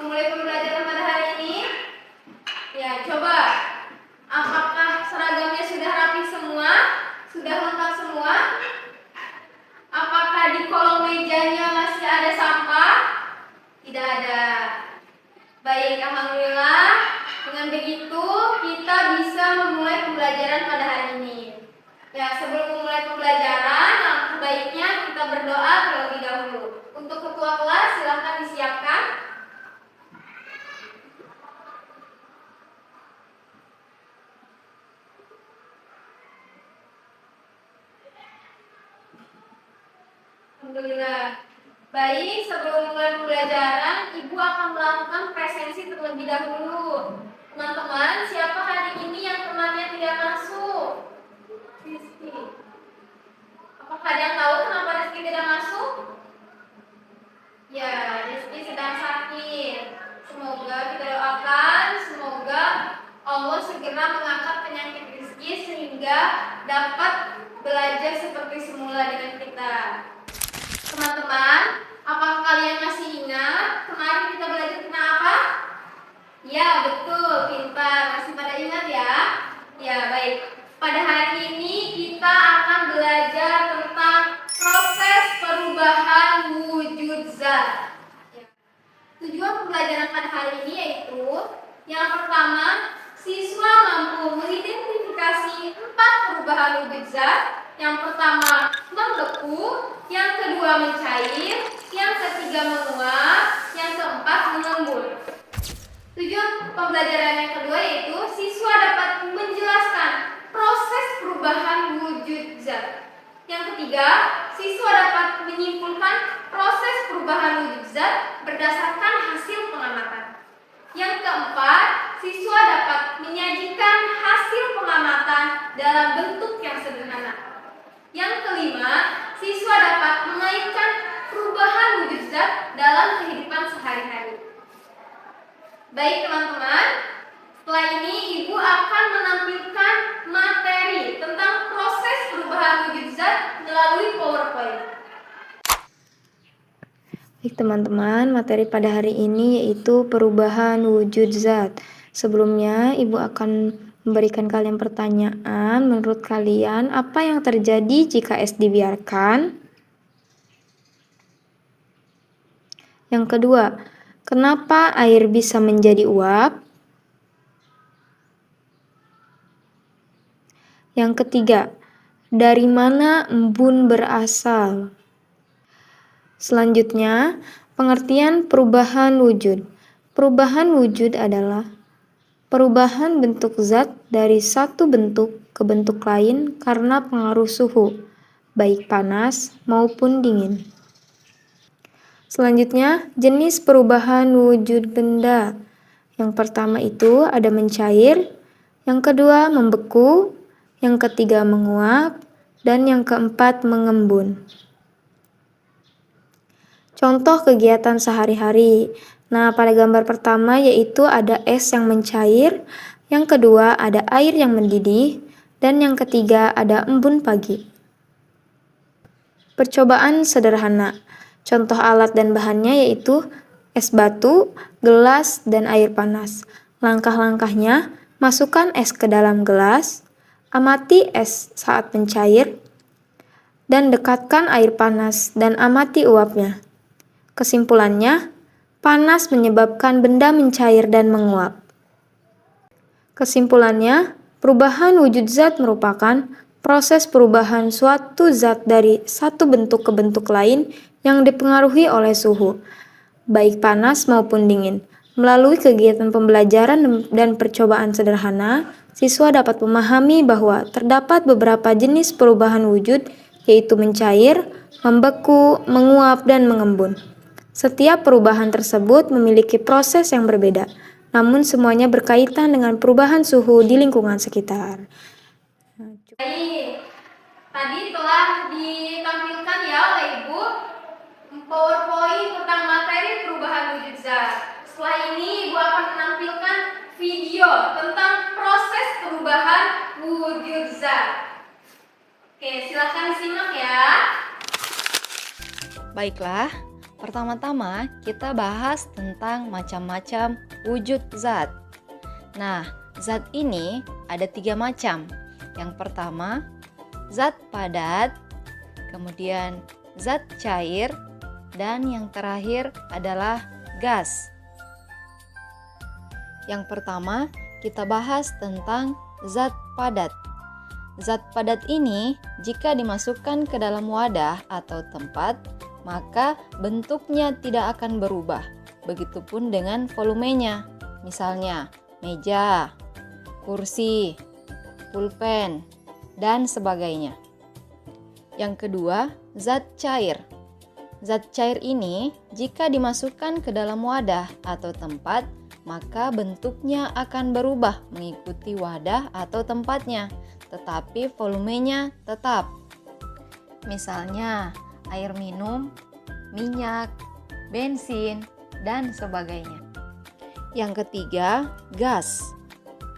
memulai pembelajaran pada hari ini? Ya, coba. Apakah seragamnya sudah rapi semua? Sudah lengkap semua? Apakah di kolong mejanya masih ada sampah? Tidak ada. Baik, alhamdulillah. Dengan begitu, kita bisa memulai pembelajaran pada hari ini. Ya, sebelum memulai pembelajaran, alangkah baiknya kita berdoa terlebih dahulu. Untuk ketua kelas, silakan disiapkan. Alhamdulillah. Baik, sebelum mulai pembelajaran, Ibu akan melakukan presensi terlebih dahulu. Teman-teman, siapa hari ini yang temannya tidak masuk? Rizky. Apakah ada yang tahu kenapa Rizky tidak masuk? Ya, Rizky sedang sakit. Semoga kita doakan, semoga Allah segera mengangkat penyakit Rizky sehingga dapat belajar seperti semula dengan kita. Teman-teman, apakah kalian masih ingat kemarin kita belajar tentang apa? Ya, betul, pintar. Masih pada ingat ya? Ya, baik. Pada hari ini kita akan belajar tentang proses perubahan wujud zat. Tujuan pembelajaran pada hari ini yaitu yang pertama, siswa mampu mengidentifikasi 4 perubahan wujud zat. Yang pertama, membeku, yang kedua mencair, yang ketiga menguap, yang keempat mengembun. Tujuan pembelajaran yang kedua yaitu siswa dapat menjelaskan proses perubahan wujud zat. Yang ketiga, siswa dapat menyimpulkan proses perubahan wujud zat berdasarkan hasil pengamatan. Yang keempat, siswa dapat menyajikan hasil pengamatan dalam bentuk yang sederhana. Yang kelima, siswa dapat mengaitkan perubahan wujud zat dalam kehidupan sehari-hari. Baik teman-teman, setelah ini Ibu akan menampilkan materi tentang proses perubahan wujud zat melalui PowerPoint. Baik teman-teman, materi pada hari ini yaitu perubahan wujud zat. Sebelumnya Ibu akan memberikan kalian pertanyaan. Menurut kalian, apa yang terjadi jika es dibiarkan? Yang kedua, kenapa air bisa menjadi uap? Yang ketiga, dari mana embun berasal? Selanjutnya, pengertian perubahan wujud. Perubahan wujud adalah perubahan bentuk zat dari satu bentuk ke bentuk lain karena pengaruh suhu, baik panas maupun dingin. Selanjutnya, jenis perubahan wujud benda. Yang pertama itu ada mencair, yang kedua membeku, yang ketiga menguap, dan yang keempat mengembun. Contoh kegiatan sehari-hari. Nah, pada gambar pertama yaitu ada es yang mencair, yang kedua ada air yang mendidih, dan yang ketiga ada embun pagi. Percobaan sederhana. Contoh alat dan bahannya yaitu es batu, gelas, dan air panas. Langkah-langkahnya, masukkan es ke dalam gelas, amati es saat mencair, dan dekatkan air panas dan amati uapnya. Kesimpulannya, panas menyebabkan benda mencair dan menguap. Kesimpulannya, perubahan wujud zat merupakan proses perubahan suatu zat dari satu bentuk ke bentuk lain yang dipengaruhi oleh suhu, baik panas maupun dingin. Melalui kegiatan pembelajaran dan percobaan sederhana, siswa dapat memahami bahwa terdapat beberapa jenis perubahan wujud, yaitu mencair, membeku, menguap, dan mengembun. Setiap perubahan tersebut memiliki proses yang berbeda, namun semuanya berkaitan dengan perubahan suhu di lingkungan sekitar. Baik, tadi telah ditampilkan ya oleh Ibu PowerPoint tentang materi perubahan wujud zat. Setelah ini Ibu akan menampilkan video tentang proses perubahan wujud zat. Oke, silakan disimak ya. Baiklah, pertama-tama kita bahas tentang macam-macam wujud zat. Nah, zat ini ada 3 macam. Yang pertama, zat padat, kemudian zat cair, dan yang terakhir adalah gas. Yang pertama, kita bahas tentang zat padat. Zat padat ini jika dimasukkan ke dalam wadah atau tempat, maka bentuknya tidak akan berubah. Begitupun dengan volumenya. Misalnya, meja, kursi, pulpen, dan sebagainya. Yang kedua, zat cair. Zat cair ini jika dimasukkan ke dalam wadah atau tempat, maka bentuknya akan berubah mengikuti wadah atau tempatnya, tetapi volumenya tetap. Misalnya, air minum, minyak, bensin, dan sebagainya. Yang ketiga, gas.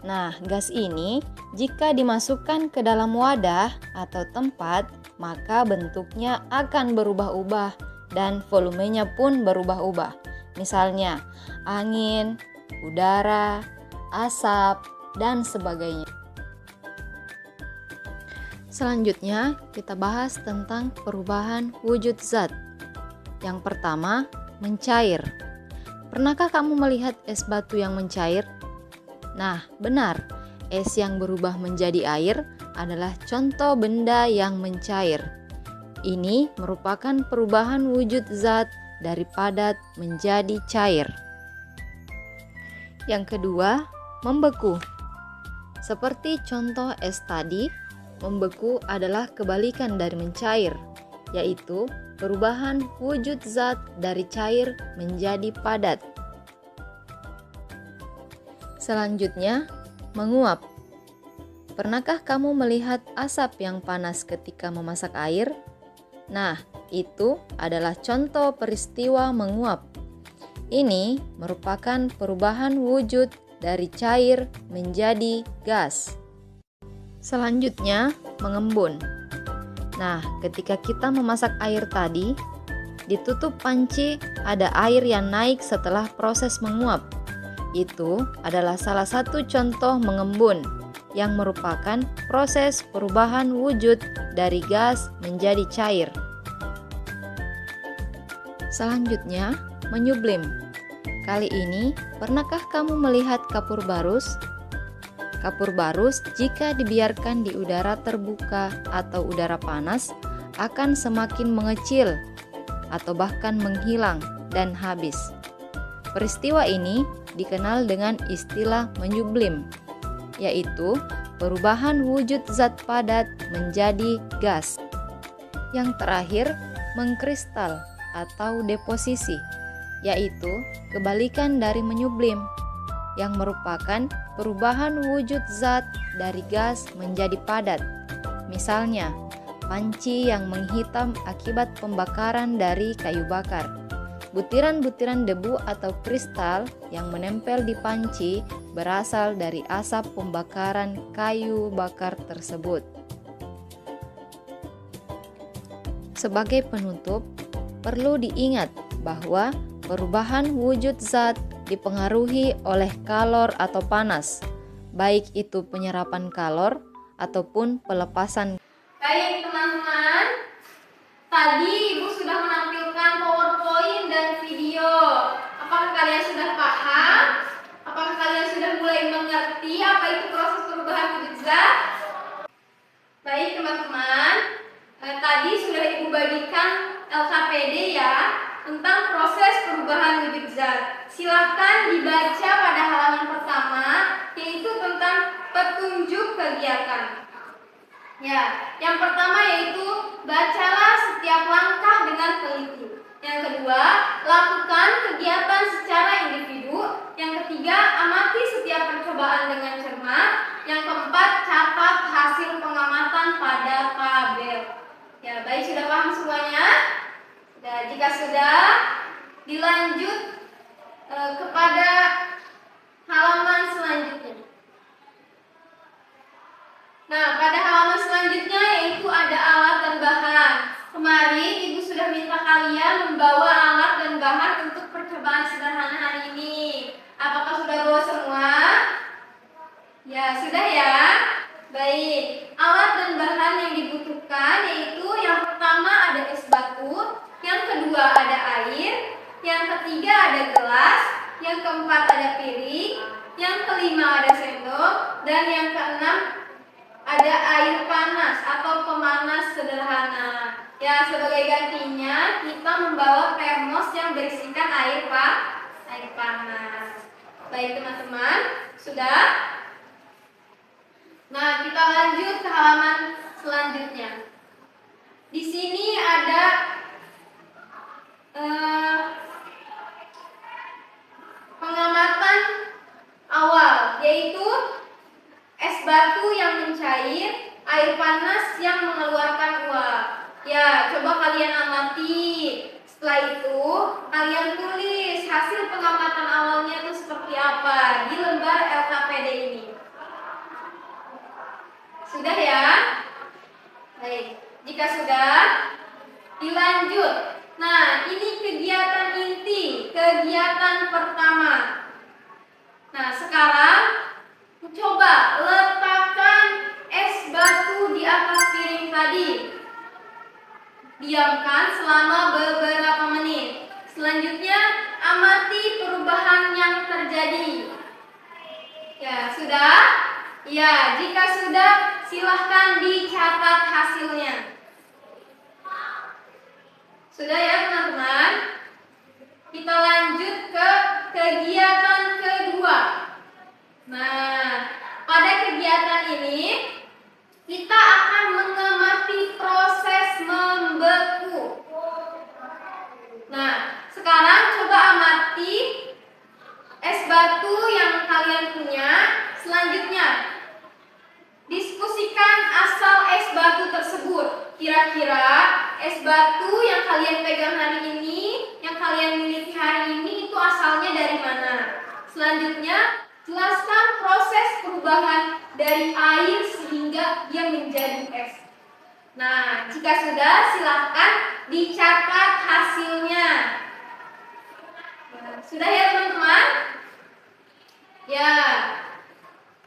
Nah, gas ini jika dimasukkan ke dalam wadah atau tempat, maka bentuknya akan berubah-ubah dan volumenya pun berubah-ubah. Misalnya, angin, udara, asap, dan sebagainya. Selanjutnya, kita bahas tentang perubahan wujud zat. Yang pertama, mencair. Pernahkah kamu melihat es batu yang mencair? Nah, benar. Es yang berubah menjadi air adalah contoh benda yang mencair. Ini merupakan perubahan wujud zat dari padat menjadi cair. Yang kedua, membeku. Seperti contoh es tadi, membeku adalah kebalikan dari mencair, yaitu perubahan wujud zat dari cair menjadi padat. Selanjutnya, menguap. Pernahkah kamu melihat asap yang panas ketika memasak air? Nah, itu adalah contoh peristiwa menguap. Ini merupakan perubahan wujud dari cair menjadi gas. Selanjutnya, mengembun. Nah, ketika kita memasak air tadi, ditutup panci ada air yang naik setelah proses menguap. Itu adalah salah satu contoh mengembun yang merupakan proses perubahan wujud dari gas menjadi cair. Selanjutnya, menyublim. Kali ini, pernahkah kamu melihat kapur barus? Kapur barus jika dibiarkan di udara terbuka atau udara panas akan semakin mengecil atau bahkan menghilang dan habis. Peristiwa ini dikenal dengan istilah menyublim, yaitu perubahan wujud zat padat menjadi gas. Yang terakhir, mengkristal atau deposisi, yaitu kebalikan dari menyublim, yang merupakan perubahan wujud zat dari gas menjadi padat. Misalnya, panci yang menghitam akibat pembakaran dari kayu bakar. Butiran-butiran debu atau kristal yang menempel di panci berasal dari asap pembakaran kayu bakar tersebut. Sebagai penutup, perlu diingat bahwa perubahan wujud zat dipengaruhi oleh kalor atau panas, baik itu penyerapan kalor ataupun pelepasan. Baik teman-teman, tadi Ibu sudah menampilkan PowerPoint dan video. Apakah kalian sudah paham? Apakah kalian sudah mulai mengerti apa itu proses perubahan wujud zat? Baik teman-teman, tadi sudah Ibu bagikan LKPD ya, tentang proses perubahan wujud zat. Silahkan dibaca pada halaman pertama, yaitu tentang petunjuk kegiatan. Ya, yang pertama yaitu bacalah setiap langkah dengan teliti. Yang kedua, lakukan kegiatan secara individu. Yang ketiga, amati setiap percobaan dengan cermat. Yang keempat, catat hasil pengamatan pada tabel. Ya, baik, sudah paham semuanya? Nah, jika sudah, dilanjut kepada halaman selanjutnya. Nah, pada halaman selanjutnya yaitu ada alat dan bahan. Kemarin Ibu sudah minta kalian membawa alat percobaan sederhana hari ini. Apakah sudah bawa semua? Ya, sudah ya. Baik, alat dan bahan yang dibutuhkan yaitu yang pertama ada es batu, yang kedua ada air, yang ketiga ada gelas, yang keempat ada piring, yang kelima ada sendok, dan yang keenam ada air panas atau pemanas sederhana. Ya, sebagai gantinya kita membawa termos yang berisikan air panas. Baik teman-teman, sudah? Nah, kita lanjut ke halaman selanjutnya. Di sini ada pengamatan awal, yaitu es batu yang mencair, air panas yang mengeluarkan uap. Ya, coba kalian amati. Setelah itu, kalian tulis hasil pengamatan awalnya itu seperti apa di lembar LKPD ini. Sudah ya? Baik, jika sudah, dilanjut. Nah, ini kegiatan inti, kegiatan pertama. Nah, sekarang coba letakkan es batu di atas piring tadi. Diamkan selama beberapa menit. Selanjutnya, amati perubahan yang terjadi. Ya, sudah? Ya, jika sudah, silahkan dicatat hasilnya. Sudah ya teman-teman? Kita lanjut ke kegiatan kedua. Nah, pada kegiatan ini kita akan mengamati proses membeku. Nah, sekarang coba amati es batu yang kalian punya. Selanjutnya, diskusikan asal es batu tersebut. Kira-kira es batu yang kalian pegang hari ini, yang kalian miliki hari ini itu asalnya dari mana? Selanjutnya, jelaskan proses perubahan dari air sehingga dia menjadi es. Nah, jika sudah, silahkan dicatat hasilnya. Nah, sudah ya teman-teman? Ya,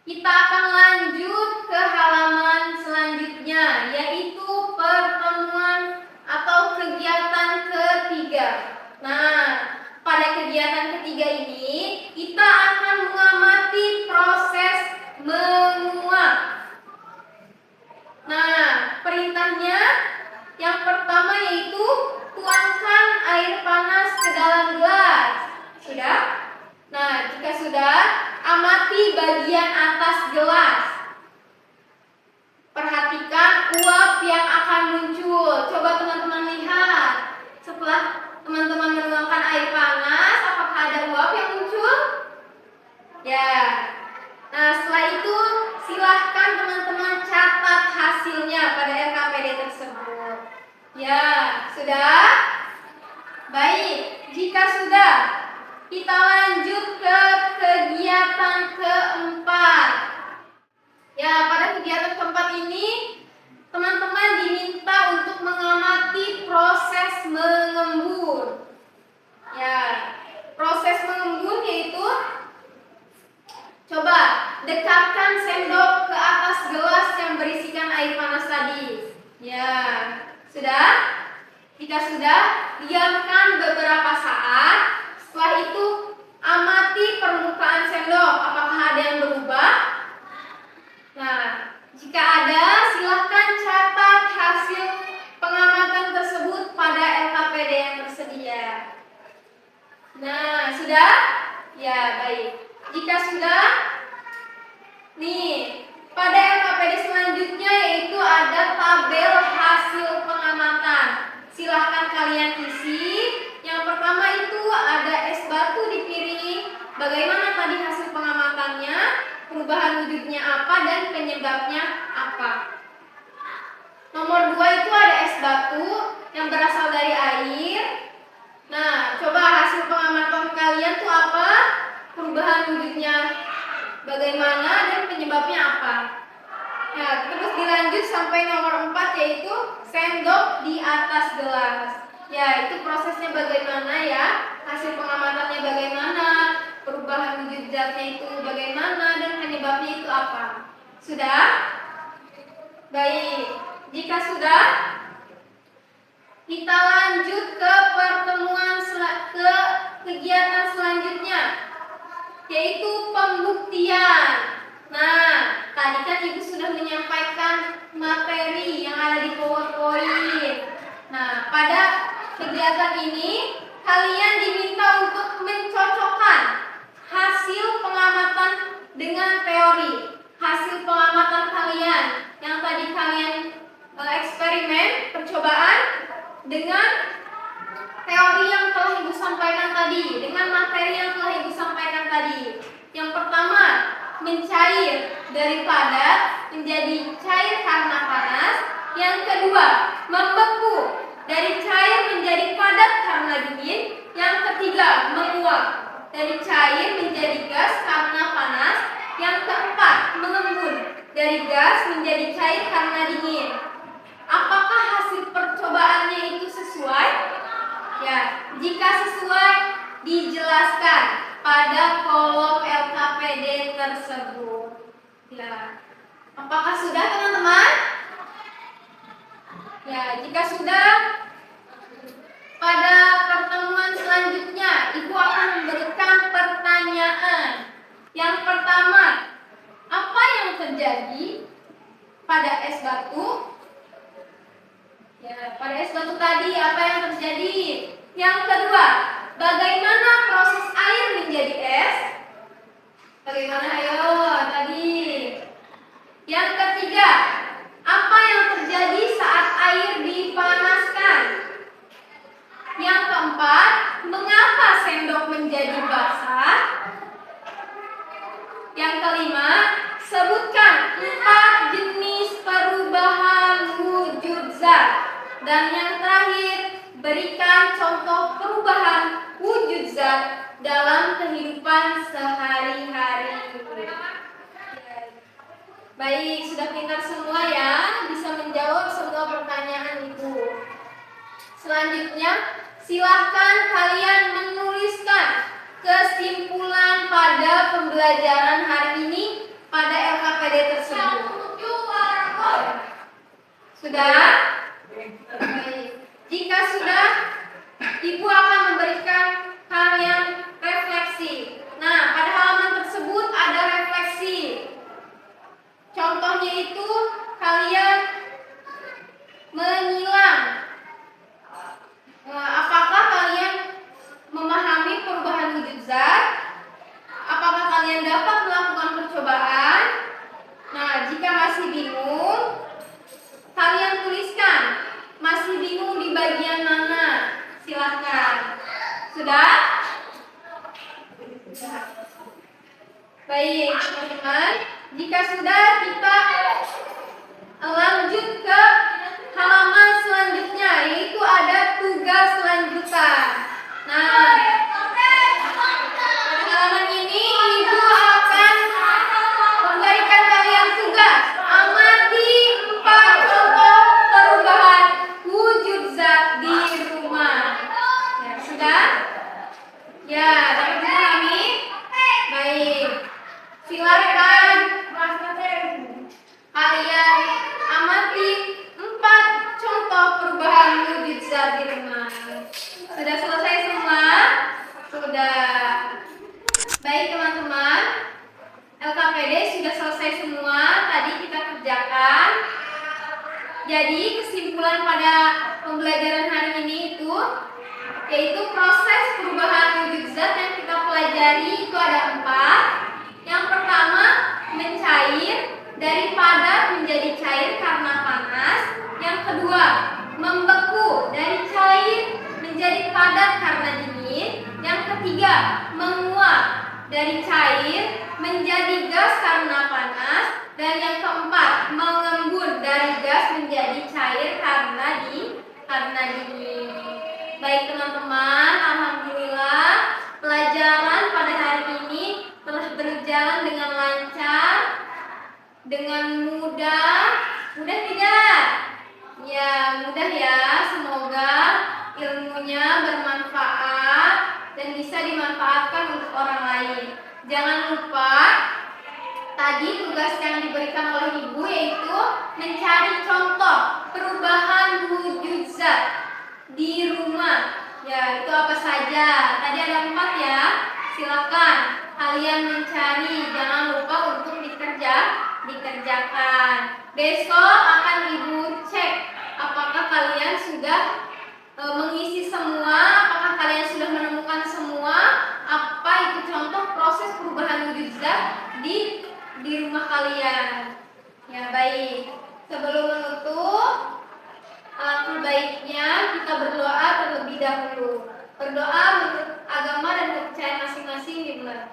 kita akan lanjut ke halaman selanjutnya, yaitu pertemuan atau kegiatan ketiga. Nah, pada kegiatan ketiga ini, kita akan mengamati proses menguap. Nah, perintahnya yang pertama yaitu tuangkan air panas ke dalam gelas. Sudah? Nah, jika sudah, amati bagian atas gelas. Perhatikan uap yang akan muncul. Coba teman-teman lihat. Setelah teman-teman menuangkan air panas, apakah ada uap yang muncul? Ya. Nah, setelah itu silahkan teman-teman catat hasilnya pada LKPD tersebut. Ya, sudah? Baik, jika sudah, kita lanjut ke kegiatan keempat. Ya, pada kegiatan keempat ini teman-teman diminta untuk mengamati proses mengembun. Ya, proses mengembun yaitu coba dekatkan sendok ke atas gelas yang berisikan air panas tadi. Ya, sudah? Jika sudah, diamkan beberapa saat. Setelah itu, amati permukaan sendok. Apakah ada yang berubah? Nah, jika ada, silahkan catat hasil pengamatan tersebut pada LKPD yang tersedia. Nah, sudah? Ya, baik. Jika sudah, nih, pada LKPD selanjutnya yaitu ada tabel hasil pengamatan. Silahkan kalian isi. Yang pertama itu ada es batu di piring. Bagaimana tadi hasil pengamatannya? Perubahan wujudnya apa dan penyebabnya apa? Nomor 2 itu ada es batu yang berasal dari air. Nah, coba hasil pengamatan kalian tuh apa? Perubahan wujudnya bagaimana dan penyebabnya apa? Ya, terus dilanjut sampai nomor 4 yaitu sendok di atas gelas. Ya, itu prosesnya bagaimana ya? Hasil pengamatan Sudah? Baik. Jika sudah, kita lanjut ke ke kegiatan selanjutnya, yaitu pembuktian. Nah, tadi kan Ibu sudah menyampaikan materi yang ada di PowerPoint. Nah, pada kegiatan ini kalian diminta untuk mencocokkan hasil pengamatan dengan teori. Hasil pengamatan kalian yang tadi kalian eksperimen, percobaan dengan teori yang telah Ibu sampaikan tadi, dengan materi yang telah Ibu sampaikan tadi. Yang pertama, mencair dari padat menjadi cair karena panas. Yang kedua, membeku dari cair menjadi padat karena dingin. Yang ketiga, menguap dari cair menjadi gas karena panas. Yang keempat, mengembun dari gas menjadi cair karena dingin. Apakah hasil percobaannya itu sesuai? Ya, jika sesuai, dijelaskan pada kolom LKPD tersebut. Ya. Apakah sudah, teman-teman? Ya, jika sudah, pada pertemuan selanjutnya Ibu akan memberikan pertanyaan. Yang pertama, apa yang terjadi pada es batu? Ya, pada es batu tadi apa yang terjadi? Yang kedua, bagaimana proses air menjadi es? Bagaimana ayo tadi? Yang ketiga, apa yang terjadi saat air dipanaskan? Yang keempat, mengapa sendok menjadi basah? Yang kelima, sebutkan 4 jenis perubahan wujud zat. Dan yang terakhir, berikan contoh perubahan wujud zat dalam kehidupan sehari-hari. Baik, sudah pintar semua ya, bisa menjawab semua pertanyaan itu. Selanjutnya, silahkan kalian menuliskan kesimpulan pada pembelajaran hari ini pada LKPD tersebut. Sudah? Baik. Jika sudah, Ibu akan memberikan kalian refleksi. Nah, pada halaman tersebut ada refleksi. Contohnya itu kalian menyilang. Apakah kalian memahami perubahan wujud zat? Apakah kalian dapat melakukan percobaan? Nah, jika masih bingung, kalian tuliskan. Masih bingung di bagian mana? Silahkan. Sudah? Baik, teman-teman. Jika sudah, kita lanjut ke halaman selanjutnya, yaitu ada tugas lanjutan. Nah, pada halaman ini Ibu akan memberikan kalian tugas. Amati 4 contoh perubahan wujud zat di rumah. Ya, sudah? Ya, dapat dipahami? Baik. Silakan kalian amati 4 contoh perubahan wujud zat di rumah. Sudah selesai semua? Sudah. Baik teman-teman, LKPD sudah selesai semua. Tadi kita kerjakan. Jadi kesimpulan pada pembelajaran hari ini yaitu proses perubahan wujud zat yang kita pelajari itu ada 4. Yang pertama, mencair dari padat menjadi cair karena panas. Yang kedua, membeku dari cair menjadi padat karena dingin. Yang ketiga, menguap dari cair menjadi gas karena panas. Dan yang keempat, mengembun dari gas menjadi cair karena dingin. Baik teman-teman, alhamdulillah pelajaran pada hari ini telah berjalan dengan lancar, dengan mudah. Mudah tidak? Ya, mudah ya. Semoga ilmunya bermanfaat dan bisa dimanfaatkan untuk orang lain. Jangan lupa Tadi tugas yang diberikan oleh Ibu yaitu mencari contoh perubahan wujud zat di rumah. Ya, itu apa saja? Tadi ada 4 ya. Silakan kalian mencari, jangan lupa untuk dikerjakan. Besok akan Ibu cek apakah kalian sudah mengisi semua, apakah kalian sudah menemukan semua apa itu contoh proses perubahan wujud zat di rumah kalian. Ya, baik. Sebelum menutup, alangkah baiknya kita berdoa terlebih dahulu. Berdoa menurut agama dan kepercayaan masing-masing dimulai.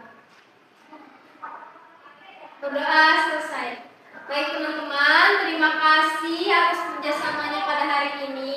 Berdoa selesai. Baik teman-teman, terima kasih atas kerjasamanya pada hari ini.